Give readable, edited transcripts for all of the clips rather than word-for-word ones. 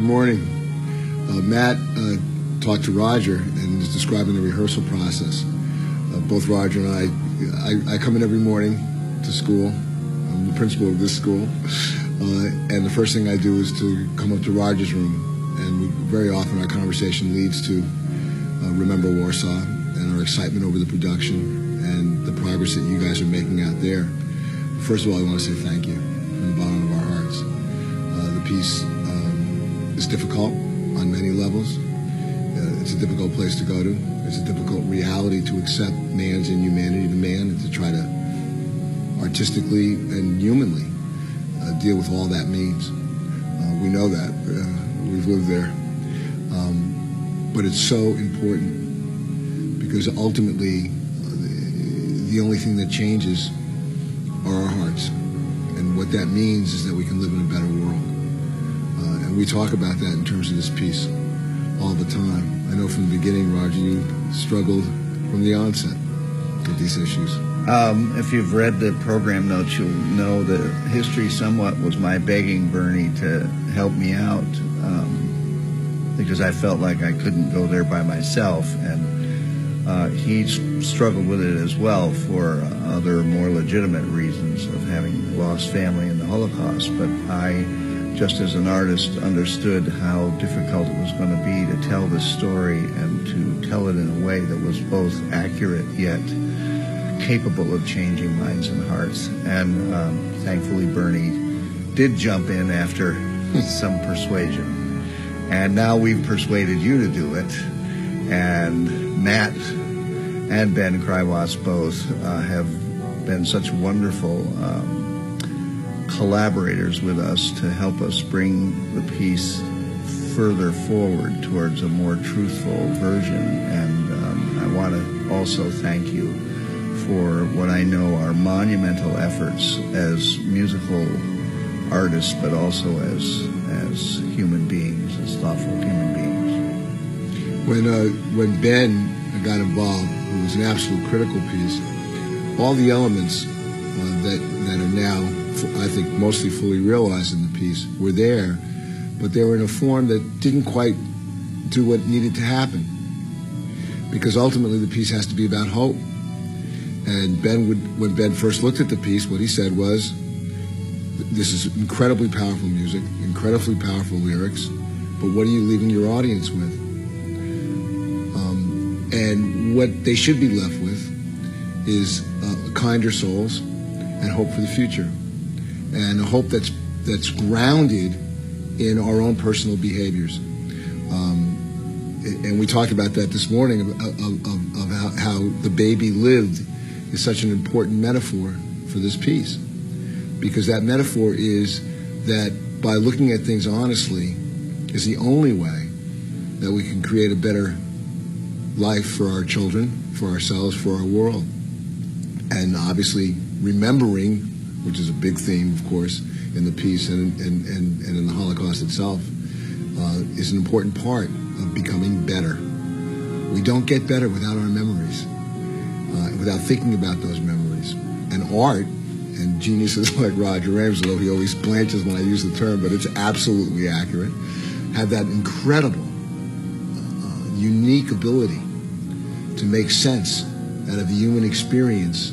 morning. Matt talked to Roger and was describing the rehearsal process. Both Roger and I come in every morning to school. I'm the principal of this school. And the first thing I do is to come up to Roger's room. And very often our conversation leads to Remember Warsaw and our excitement over the production and the progress that you guys are making out there. First of all, I want to say thank you from the bottom of our hearts. The piece is difficult on many levels. It's a difficult place to go to. It's a difficult reality to accept man's inhumanity to man and to try to artistically and humanly deal with all that means. We know that. We've lived there. But it's so important because ultimately the only thing that changes are our hearts. And what that means is that we can live in a better world. And we talk about that in terms of this piece all the time. I know from the beginning, Roger, you struggled from the onset with these issues. If you've read the program notes, you'll know that history somewhat was my begging Bernie to help me out because I felt like I couldn't go there by myself. And he struggled with it as well for other more legitimate reasons of having lost family in the Holocaust. But I, just as an artist, understood how difficult it was going to be to tell this story and to tell it in a way that was both accurate yet capable of changing minds and hearts. And thankfully Bernie did jump in after some persuasion. And now we've persuaded you to do it. And Matt and Ben Krywatz both have been such wonderful collaborators with us to help us bring the piece further forward towards a more truthful version. And I want to also thank you for what I know are monumental efforts as musical artists, but also as human beings, as thoughtful human beings. When Ben got involved, it was an absolute critical piece. All the elements that are now, I think, mostly fully realized in the piece were there, but they were in a form that didn't quite do what needed to happen. Because ultimately the piece has to be about hope. And when Ben first looked at the piece, what he said was, this is incredibly powerful music, incredibly powerful lyrics, but what are you leaving your audience with? And what they should be left with is kinder souls and hope for the future. And a hope that's grounded in our own personal behaviors. And we talked about that this morning, of how the baby lived is such an important metaphor for this piece. Because that metaphor is that by looking at things honestly is the only way that we can create a better life for our children, for ourselves, for our world. And obviously remembering, which is a big theme, of course, in the piece and in the Holocaust itself, is an important part of becoming better. We don't get better without our memories, without thinking about those memories. And art, and geniuses like Roger Ames, although he always blanches when I use the term, but it's absolutely accurate, have that incredible, unique ability to make sense out of the human experience,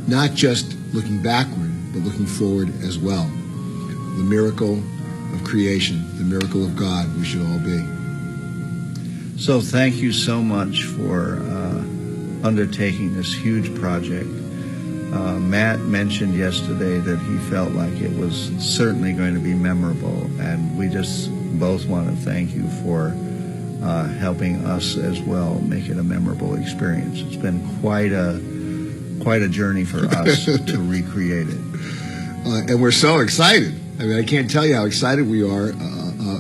not just looking backward, but looking forward as well. The miracle of creation, the miracle of God we should all be. So thank you so much for undertaking this huge project. Matt mentioned yesterday that he felt like it was certainly going to be memorable, and we just both want to thank you for helping us as well make it a memorable experience. It's been quite a journey for us to recreate it. And we're so excited. I mean, I can't tell you how excited we are.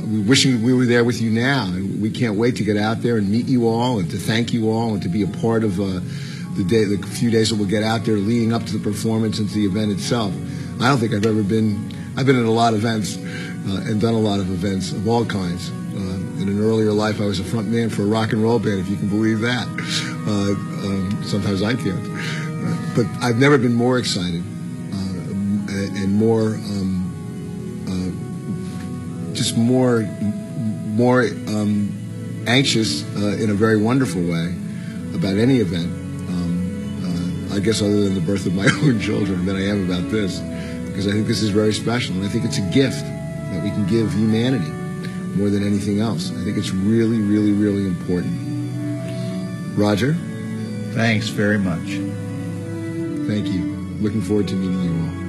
We're wishing we were there with you now, and we can't wait to get out there and meet you all and to thank you all and to be a part of the few days that we'll get out there leading up to the performance and to the event itself. I don't think I've been in a lot of events and done a lot of events of all kinds. In an earlier life, I was a front man for a rock and roll band, if you can believe that. Sometimes I can't. But I've never been more excited and more, just more more anxious in a very wonderful way about any event, I guess other than the birth of my own children, than I am about this, because I think this is very special, and I think it's a gift that we can give humanity more than anything else. I think it's really, really, really important. Roger? Thanks very much. Thank you. Looking forward to meeting you all.